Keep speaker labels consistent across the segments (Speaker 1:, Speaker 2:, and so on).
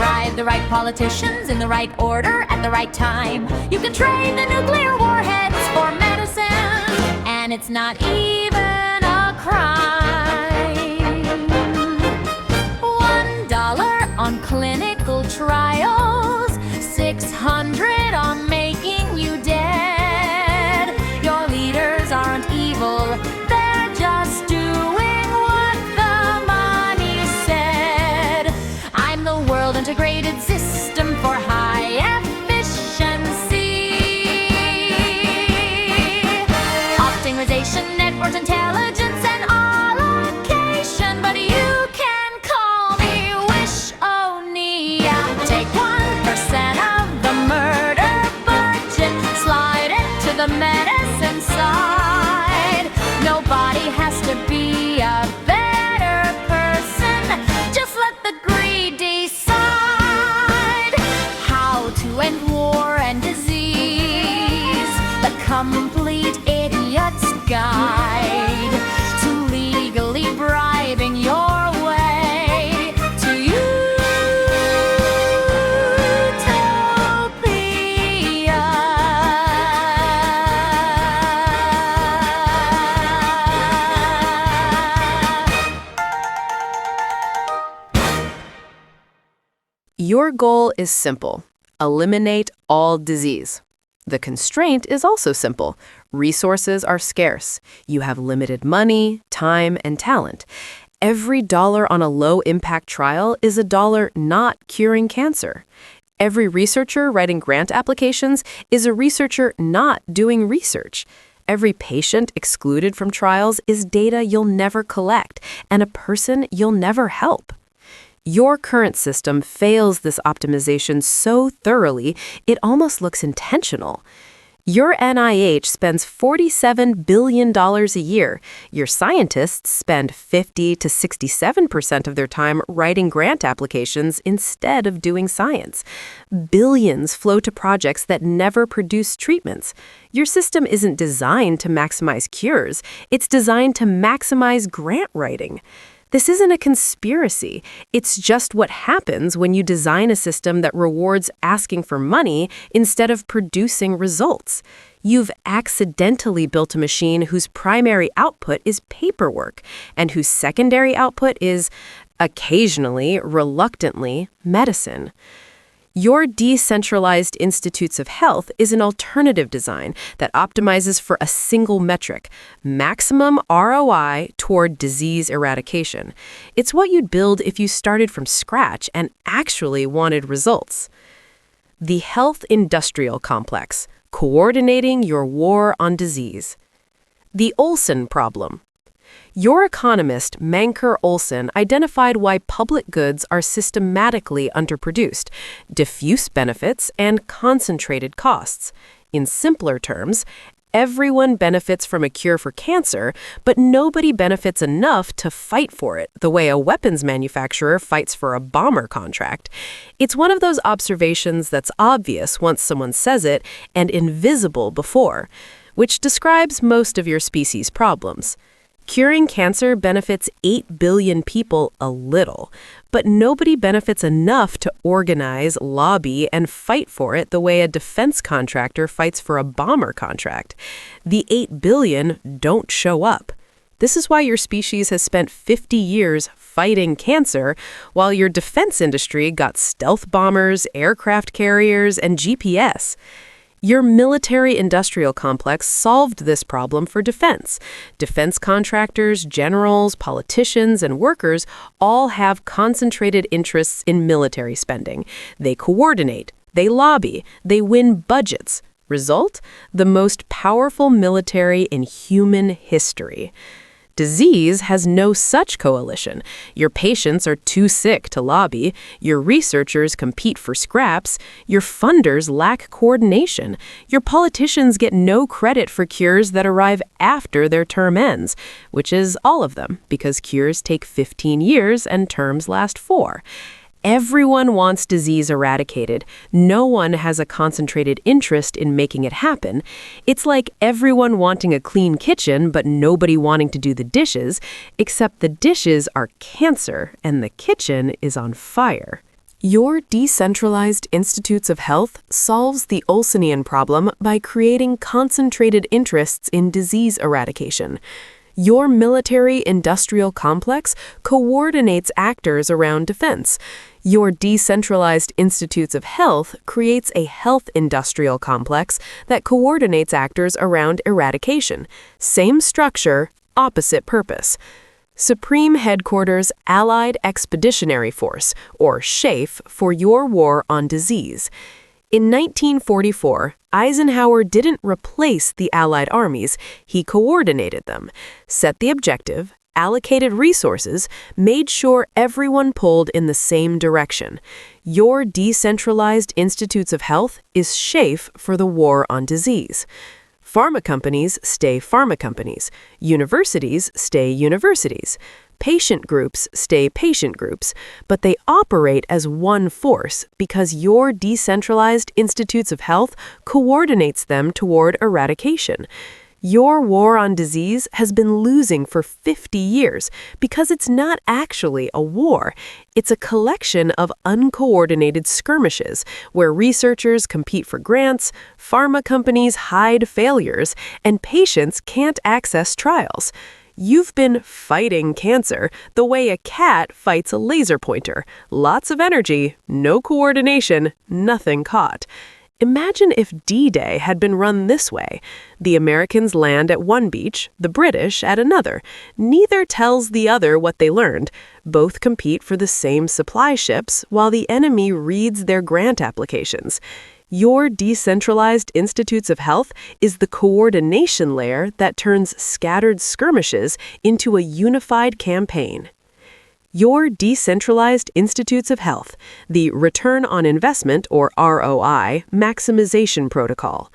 Speaker 1: bribe the right politicians in the right order at the right time. You can trade the nuclear warheads for medicine, and it's not even a crime. $1 on clinical trials, $600 on making you dead. Your leaders aren't evil, they're just doing what the money said. I'm the world integrated system for high efficiency. Optimization, network intelligence, and allocation. But you can call me Wish-O-Nia. Take 1% of the murder budget, slide it to the medicine side. Nobody has to be a better person. Just let the greed decide how to end war and disease. The complete idiot's guide to legally bribing your way to utopia.
Speaker 2: Your goal is simple: eliminate all disease. The constraint is also simple. Resources are scarce. You have limited money, time, and talent. Every dollar on a low-impact trial is a dollar not curing cancer. Every researcher writing grant applications is a researcher not doing research. Every patient excluded from trials is data you'll never collect and a person you'll never help. Your current system fails this optimization so thoroughly, it almost looks intentional. Your NIH spends $47 billion a year. Your scientists spend 50 to 67% of their time writing grant applications instead of doing science. Billions flow to projects that never produce treatments. Your system isn't designed to maximize cures. It's designed to maximize grant writing. This isn't a conspiracy. It's just what happens when you design a system that rewards asking for money instead of producing results. You've accidentally built a machine whose primary output is paperwork and whose secondary output is, occasionally, reluctantly, medicine. Your Decentralized Institutes of Health is an alternative design that optimizes for a single metric: maximum ROI toward disease eradication. It's what you'd build if you started from scratch and actually wanted results. The Health Industrial Complex: coordinating your war on disease. The Olson Problem. Your economist, Manker Olson, identified why public goods are systematically underproduced: diffuse benefits and concentrated costs. In simpler terms, everyone benefits from a cure for cancer, but nobody benefits enough to fight for it, the way a weapons manufacturer fights for a bomber contract. It's one of those observations that's obvious once someone says it and invisible before, which describes most of your species' problems. Curing cancer benefits 8 billion people a little, but nobody benefits enough to organize, lobby, and fight for it the way a defense contractor fights for a bomber contract. The 8 billion don't show up. This is why your species has spent 50 years fighting cancer, while your defense industry got stealth bombers, aircraft carriers, and GPS. Your military-industrial complex solved this problem for defense. Defense contractors, generals, politicians, and workers all have concentrated interests in military spending. They coordinate, they lobby, they win budgets. Result? The most powerful military in human history. Disease has no such coalition. Your patients are too sick to lobby. Your researchers compete for scraps. Your funders lack coordination. Your politicians get no credit for cures that arrive after their term ends, which is all of them, because cures take 15 years and terms last 4. Everyone wants disease eradicated. No one has a concentrated interest in making it happen. It's like everyone wanting a clean kitchen, but nobody wanting to do the dishes, except the dishes are cancer and the kitchen is on fire. Your Decentralized Institutes of Health solves the Olsonian problem by creating concentrated interests in disease eradication. Your military-industrial complex coordinates actors around defense. Your Decentralized Institutes of Health creates a health-industrial complex that coordinates actors around eradication. Same structure, opposite purpose. Supreme Headquarters Allied Expeditionary Force, or SHAEF, for your war on disease. In 1944, Eisenhower didn't replace the Allied armies, he coordinated them, set the objective, allocated resources, made sure everyone pulled in the same direction. Your Decentralized Institutes of Health is SHAEF for the war on disease. Pharma companies stay pharma companies. Universities stay universities. Patient groups stay patient groups, but they operate as one force because your Decentralized Institutes of Health coordinates them toward eradication. Your war on disease has been losing for 50 years because it's not actually a war. It's a collection of uncoordinated skirmishes where researchers compete for grants, pharma companies hide failures, and patients can't access trials. You've been fighting cancer the way a cat fights a laser pointer. Lots of energy, no coordination, nothing caught. Imagine if D-Day had been run this way. The Americans land at one beach, the British at another. Neither tells the other what they learned. Both compete for the same supply ships while the enemy reads their grant applications. Your Decentralized Institutes of Health is the coordination layer that turns scattered skirmishes into a unified campaign. Your Decentralized Institutes of Health, the Return on Investment, or ROI, Maximization Protocol.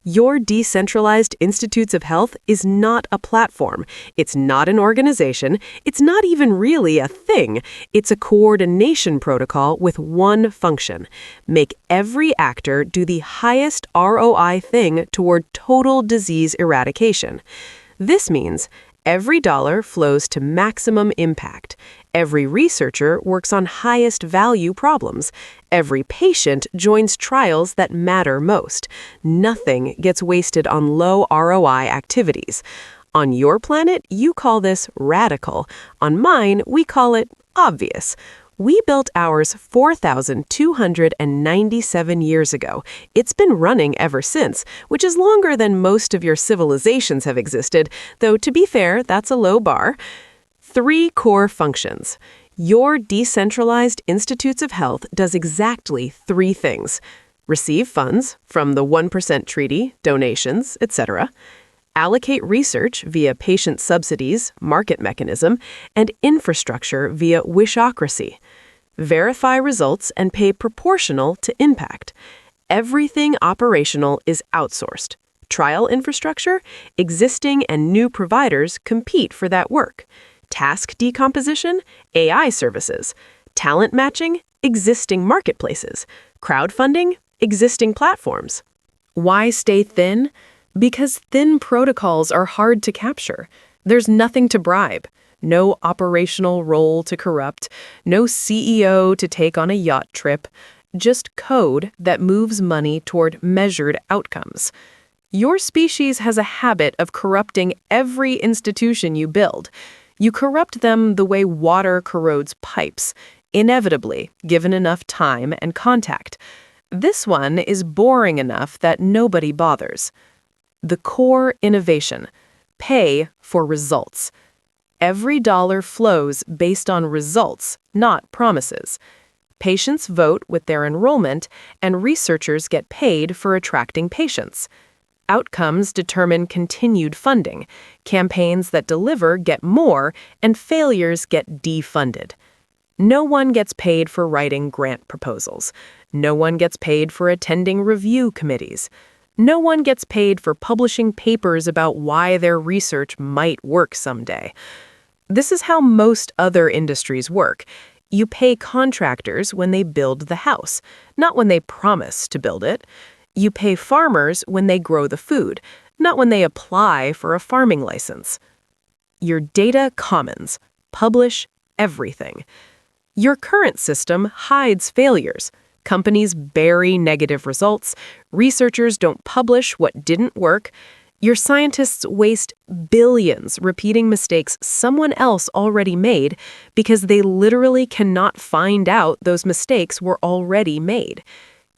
Speaker 2: Your Decentralized Institutes of Health is not a platform. It's not an organization. It's not even really a thing. It's a coordination protocol with one function. Make every actor do the highest ROI thing toward total disease eradication. This means every dollar flows to maximum impact. Every researcher works on highest value problems. Every patient joins trials that matter most. Nothing gets wasted on low ROI activities. On your planet, you call this radical. On mine, we call it obvious. We built ours 4,297 years ago. It's been running ever since, which is longer than most of your civilizations have existed, though to be fair, that's a low bar. 3 core functions. Your Decentralized Institutes of Health does exactly 3 things. Receive funds from the 1% treaty, donations, etc. Allocate research via patient subsidies, market mechanism, and infrastructure via wishocracy. Verify results and pay proportional to impact. Everything operational is outsourced. Trial infrastructure, existing and new providers compete for that work. Task decomposition, AI services. Talent matching, existing marketplaces. Crowdfunding, existing platforms. Why stay thin? Because thin protocols are hard to capture. There's nothing to bribe. No operational role to corrupt. No CEO to take on a yacht trip. Just code that moves money toward measured outcomes. Your species has a habit of corrupting every institution you build. You corrupt them the way water corrodes pipes, inevitably, given enough time and contact. This one is boring enough that nobody bothers. The core innovation: pay for results. Every dollar flows based on results, not promises. Patients vote with their enrollment, and researchers get paid for attracting patients. Outcomes determine continued funding. Campaigns that deliver get more, and failures get defunded. No one gets paid for writing grant proposals. No one gets paid for attending review committees. No one gets paid for publishing papers about why their research might work someday. This is how most other industries work. You pay contractors when they build the house, not when they promise to build it. You pay farmers when they grow the food, not when they apply for a farming license. Your data commons. Publish everything. Your current system hides failures. Companies bury negative results. Researchers don't publish what didn't work. Your scientists waste billions repeating mistakes someone else already made because they literally cannot find out those mistakes were already made.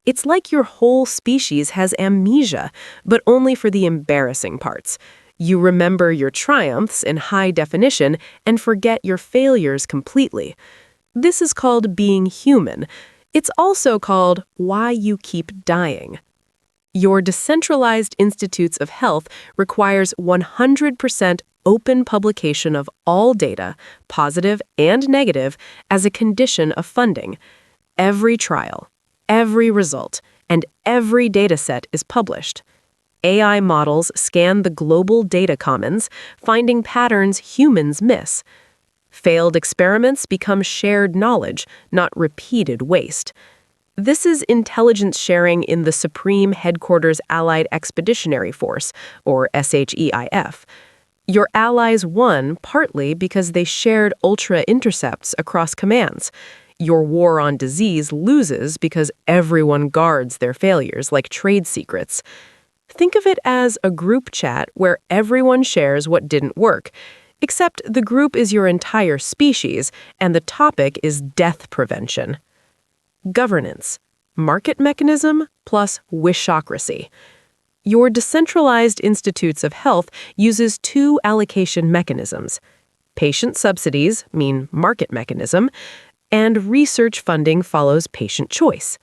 Speaker 2: It's like your whole species has amnesia, but only for the embarrassing parts. You remember your triumphs in high definition and forget your failures completely. This is called being human. It's also called why you keep dying. Your Decentralized Institutes of Health requires 100% open publication of all data, positive and negative, as a condition of funding. Every trial, every result, and every dataset is published. AI models scan the global data commons, finding patterns humans miss. Failed experiments become shared knowledge, not repeated waste. This is intelligence sharing in the Supreme Headquarters Allied Expeditionary Force, or SHAEF. Your allies won partly because they shared ultra-intercepts across commands. Your war on disease loses because everyone guards their failures like trade secrets. Think of it as a group chat where everyone shares what didn't work, except the group is your entire species and the topic is death prevention. Governance, market mechanism plus wishocracy. Your Decentralized Institutes of Health uses two allocation mechanisms. Patient subsidies mean market mechanism, and research funding follows patient choice.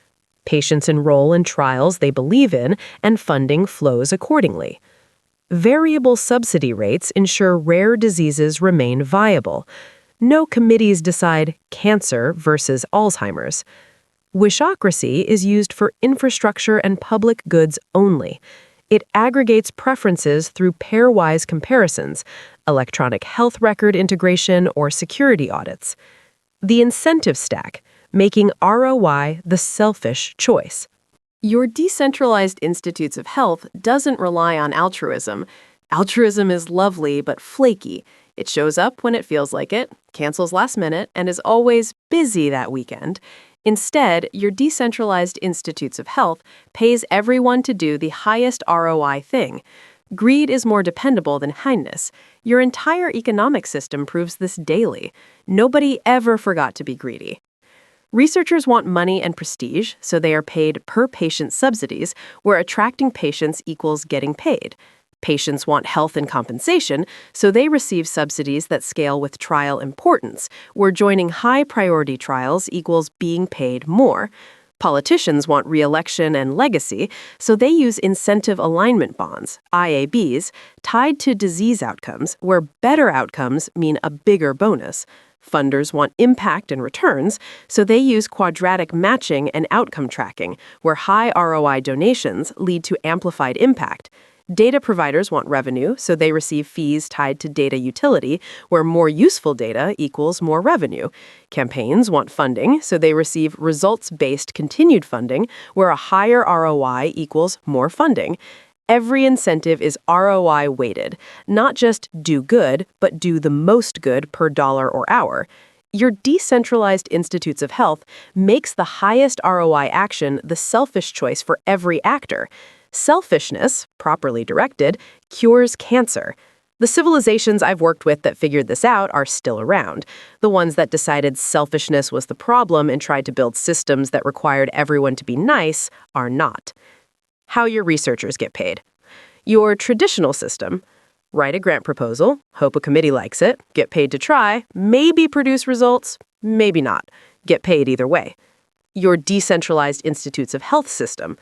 Speaker 2: Patients enroll in trials they believe in, and funding flows accordingly. Variable subsidy rates ensure rare diseases remain viable. No committees decide cancer versus Alzheimer's. Wishocracy is used for infrastructure and public goods only. It aggregates preferences through pairwise comparisons, electronic health record integration, or security audits. The incentive stack, making ROI the selfish choice. Your Decentralized Institutes of Health doesn't rely on altruism. Altruism is lovely but flaky. It shows up when it feels like it, cancels last minute, and is always busy that weekend. Instead, your Decentralized Institutes of Health pays everyone to do the highest ROI thing. Greed is more dependable than kindness. Your entire economic system proves this daily. Nobody ever forgot to be greedy. Researchers want money and prestige, so they are paid per patient subsidies, where attracting patients equals getting paid. Patients want health and compensation, so they receive subsidies that scale with trial importance, where joining high-priority trials equals being paid more. Politicians want re-election and legacy, so they use incentive alignment bonds, IABs, tied to disease outcomes, where better outcomes mean a bigger bonus. Funders want impact and returns, so they use quadratic matching and outcome tracking, where high ROI donations lead to amplified impact. Data providers want revenue, so they receive fees tied to data utility, where more useful data equals more revenue. Campaigns want funding, so they receive results-based continued funding, where a higher ROI equals more funding. Every incentive is ROI weighted, not just do good, but do the most good per dollar or hour. Your Decentralized Institutes of Health makes the highest ROI action the selfish choice for every actor. Selfishness, properly directed, cures cancer. The civilizations I've worked with that figured this out are still around. The ones that decided selfishness was the problem and tried to build systems that required everyone to be nice are not. How your researchers get paid. Your traditional system: write a grant proposal, hope a committee likes it, get paid to try, maybe produce results, maybe not. Get paid either way. Your Decentralized Institutes of Health system.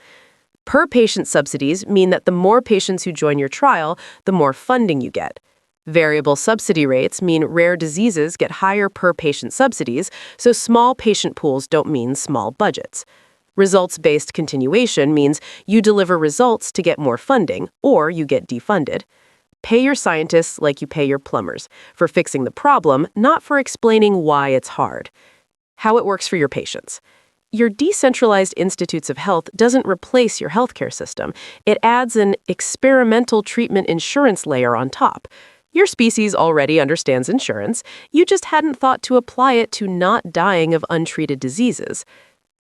Speaker 2: Per patient subsidies mean that the more patients who join your trial, the more funding you get. Variable subsidy rates mean rare diseases get higher per patient subsidies, so small patient pools don't mean small budgets. Results-based continuation means you deliver results to get more funding, or you get defunded. Pay your scientists like you pay your plumbers, for fixing the problem, not for explaining why it's hard. How it works for your patients. Your Decentralized Institutes of Health doesn't replace your healthcare system. It adds an experimental treatment insurance layer on top. Your species already understands insurance. You just hadn't thought to apply it to not dying of untreated diseases.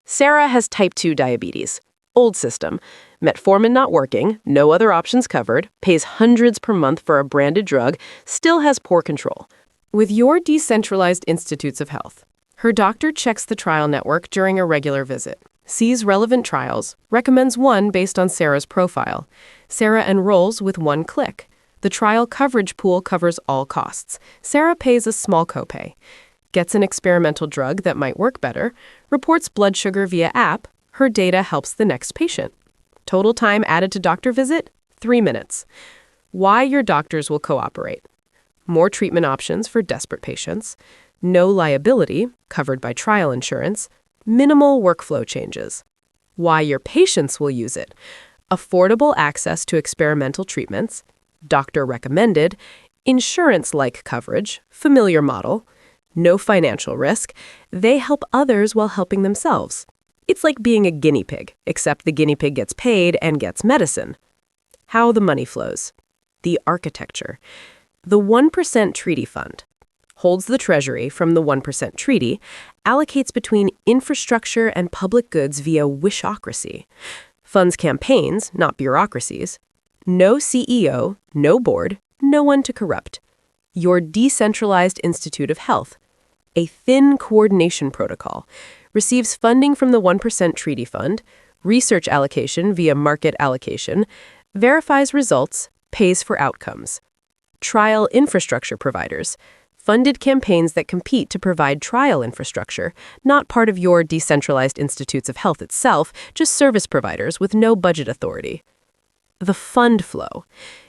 Speaker 2: Sarah has type 2 diabetes. Old system. Metformin not working, no other options covered, pays hundreds per month for a branded drug, still has poor control. With your Decentralized Institutes of Health, her doctor checks the trial network during a regular visit, sees relevant trials, recommends one based on Sarah's profile. Sarah enrolls with one click. The trial coverage pool covers all costs. Sarah pays a small copay, gets an experimental drug that might work better, reports blood sugar via app. Her data helps the next patient. Total time added to doctor visit, 3 minutes. Why your doctors will cooperate. More treatment options for desperate patients. No liability, covered by trial insurance. Minimal workflow changes. Why your patients will use it. Affordable access to experimental treatments. Doctor recommended. Insurance-like coverage, familiar model. No financial risk. They help others while helping themselves. It's like being a guinea pig, except the guinea pig gets paid and gets medicine. How the money flows. The architecture. The 1% Treaty Fund holds the treasury from the 1% treaty, allocates between infrastructure and public goods via wishocracy, funds campaigns, not bureaucracies, no CEO, no board, no one to corrupt. Your Decentralized Institute of Health, a thin coordination protocol, receives funding from the 1% Treaty Fund, research allocation via market allocation, verifies results, pays for outcomes. Trial infrastructure providers, funded campaigns that compete to provide trial infrastructure, not part of your Decentralized Institutes of Health itself, just service providers with no budget authority. The fund flow.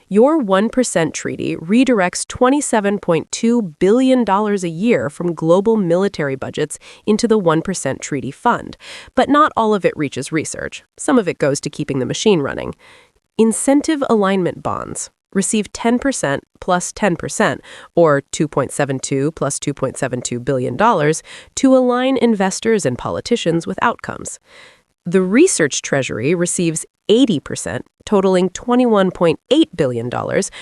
Speaker 2: Your 1% treaty redirects $27.2 billion a year from global military budgets into the 1% treaty fund. But not all of it reaches research. Some of it goes to keeping the machine running. Incentive alignment bonds receive 10% plus 10%, or $2.72 plus $2.72 billion, to align investors and politicians with outcomes. The research treasury receives 80%, totaling $21.8 billion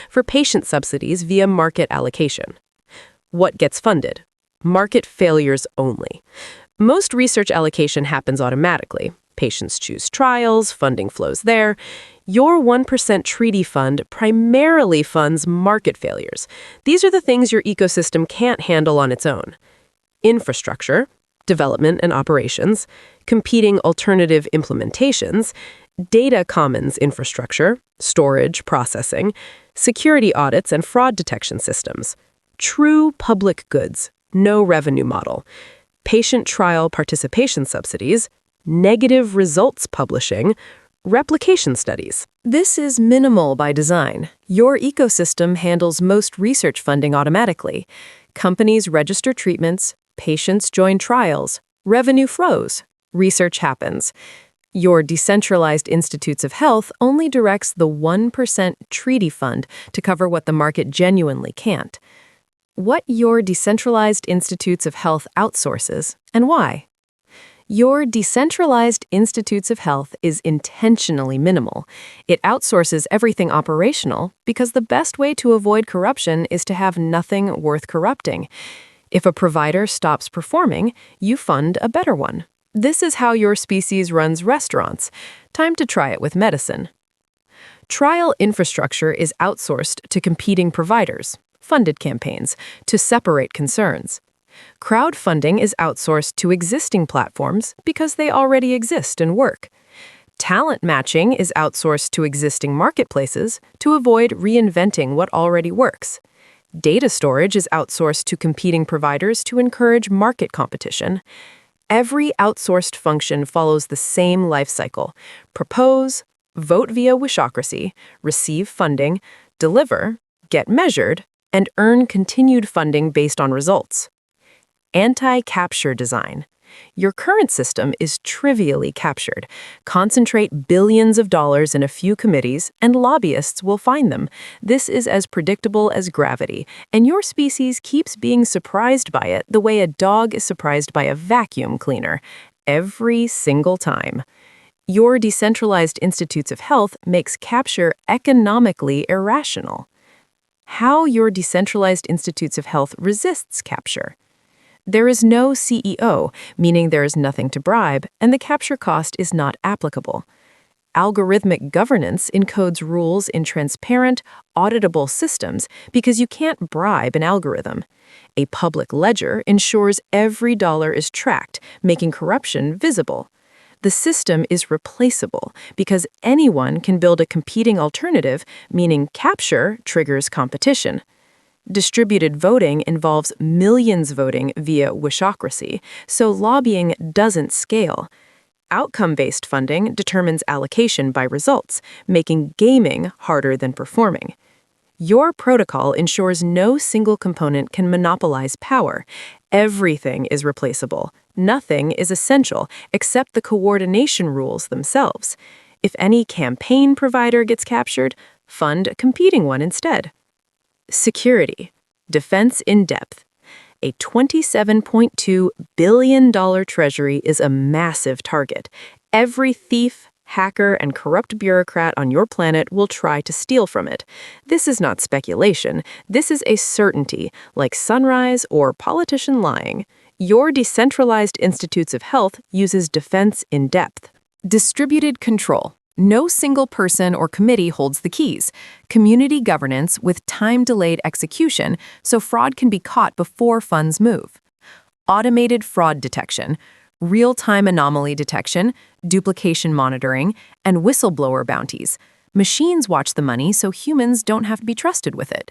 Speaker 2: for patient subsidies via market allocation. What gets funded? Market failures only. Most research allocation happens automatically. Patients choose trials, funding flows there. Your 1% treaty fund primarily funds market failures. These are the things your ecosystem can't handle on its own. Infrastructure, development and operations, competing alternative implementations, data commons infrastructure, storage, processing, security audits and fraud detection systems, true public goods, no revenue model, patient trial participation subsidies, negative results publishing, replication studies. This is minimal by design. Your ecosystem handles most research funding automatically. Companies register treatments, patients join trials, revenue flows, research happens. Your Decentralized Institutes of Health only directs the 1% treaty fund to cover what the market genuinely can't. What your Decentralized Institutes of Health outsources, and why? Your Decentralized Institutes of Health is intentionally minimal. It outsources everything operational because the best way to avoid corruption is to have nothing worth corrupting. If a provider stops performing, you fund a better one. This is how your species runs restaurants. Time to try it with medicine. Trial infrastructure is outsourced to competing providers, funded campaigns, to separate concerns. Crowdfunding is outsourced to existing platforms because they already exist and work. Talent matching is outsourced to existing marketplaces to avoid reinventing what already works. Data storage is outsourced to competing providers to encourage market competition. Every outsourced function follows the same life cycle: propose, vote via wishocracy, receive funding, deliver, get measured, and earn continued funding based on results. Anti-capture design. Your current system is trivially captured. Concentrate billions of dollars in a few committees, and lobbyists will find them. This is as predictable as gravity, and your species keeps being surprised by it the way a dog is surprised by a vacuum cleaner, every single time. Your Decentralized Institutes of Health makes capture economically irrational. how your decentralized institutes of health resists capture. There is no CEO, meaning there is nothing to bribe, and the capture cost is not applicable. Algorithmic governance encodes rules in transparent, auditable systems because you can't bribe an algorithm. A public ledger ensures every dollar is tracked, making corruption visible. The system is replaceable because anyone can build a competing alternative, meaning capture triggers competition. Distributed voting involves millions voting via wishocracy, so lobbying doesn't scale. Outcome-based funding determines allocation by results, making gaming harder than performing. Your protocol ensures no single component can monopolize power. Everything is replaceable. Nothing is essential except the coordination rules themselves. If any campaign provider gets captured, fund a competing one instead. Security. Defense in depth. A $27.2 billion treasury is a massive target. Every thief, hacker, and corrupt bureaucrat on your planet will try to steal from it. This is not speculation. This is a certainty, like sunrise or politician lying. Your decentralized institutes of health uses defense in depth. Distributed control. No single person or committee holds the keys. Community governance with time-delayed execution, so fraud can be caught before funds move. Automated fraud detection, real-time anomaly detection, duplication monitoring, and whistleblower bounties. Machines watch the money so humans don't have to be trusted with it.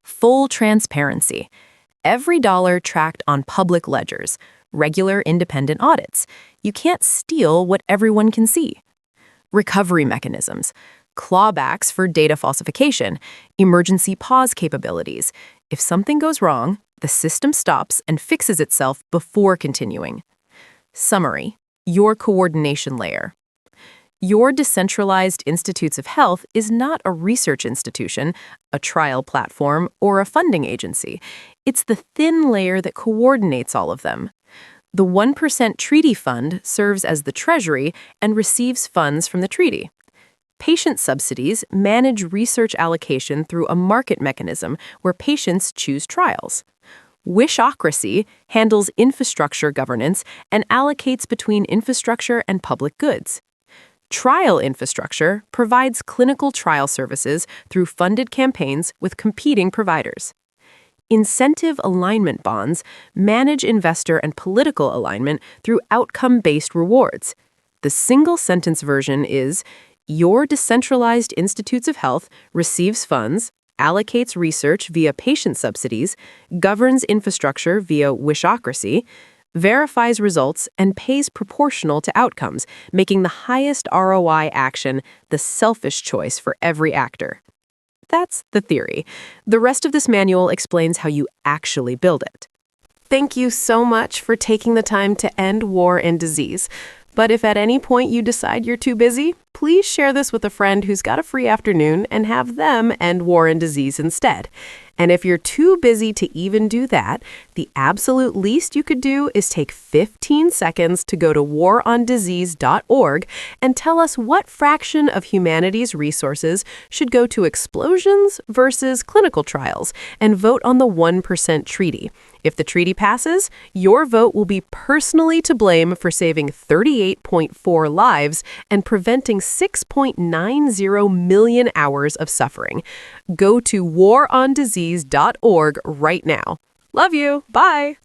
Speaker 2: Full transparency. Every dollar tracked on public ledgers, regular independent audits. You can't steal what everyone can see. Recovery mechanisms, clawbacks for data falsification, emergency pause capabilities. If something goes wrong, the system stops and fixes itself before continuing. Summary, your coordination layer. Your decentralized institutes of health is not a research institution, a trial platform, or a funding agency. It's the thin layer that coordinates all of them. The 1% treaty fund serves as the treasury and receives funds from the treaty. Patient subsidies manage research allocation through a market mechanism where patients choose trials. Wishocracy handles infrastructure governance and allocates between infrastructure and public goods. Trial infrastructure provides clinical trial services through funded campaigns with competing providers. Incentive alignment bonds manage investor and political alignment through outcome-based rewards. The single-sentence version is, your decentralized institutes of health receives funds, allocates research via patient subsidies, governs infrastructure via wishocracy, verifies results, and pays proportional to outcomes, making the highest ROI action the selfish choice for every actor. That's the theory. The rest of this manual explains how you actually build it. Thank you so much for taking the time to end war and disease. But if at any point you decide you're too busy, please share this with a friend who's got a free afternoon and have them end war and disease instead. And if you're too busy to even do that, the absolute least you could do is take 15 seconds to go to warondisease.org and tell us what fraction of humanity's resources should go to explosions versus clinical trials, and vote on the 1% treaty. If the treaty passes, your vote will be personally to blame for saving 38.4 lives and preventing 6.90 million hours of suffering. Go to warondisease.org right now. Love you. Bye.